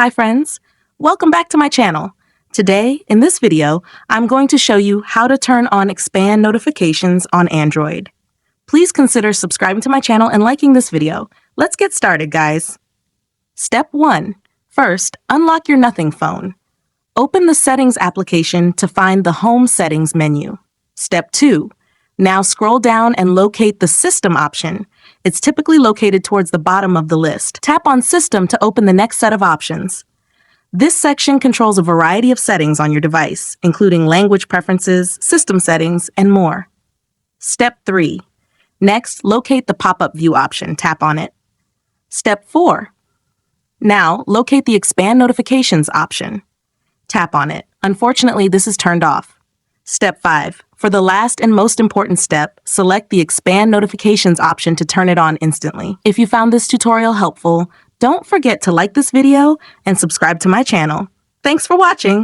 Hi friends, welcome back to my channel. Today, in this video, I'm going to show you how to turn on expand notifications on Android. Please consider subscribing to my channel and liking this video. Let's get started, guys. Step 1. First, unlock your Nothing phone. Open the Settings application to find the Home Settings menu. Step 2. Now scroll down and locate the System option. It's typically located towards the bottom of the list. Tap on System to open the next set of options. This section controls a variety of settings on your device, including language preferences, system settings, and more. Step 3. Next, locate the pop-up view option. Tap on it. Step 4. Now, locate the Expand Notifications option. Tap on it. Unfortunately, this is turned off. Step 5. For the last and most important step, select the Expand Notifications option to turn it on instantly. If you found this tutorial helpful, don't forget to like this video and subscribe to my channel. Thanks for watching!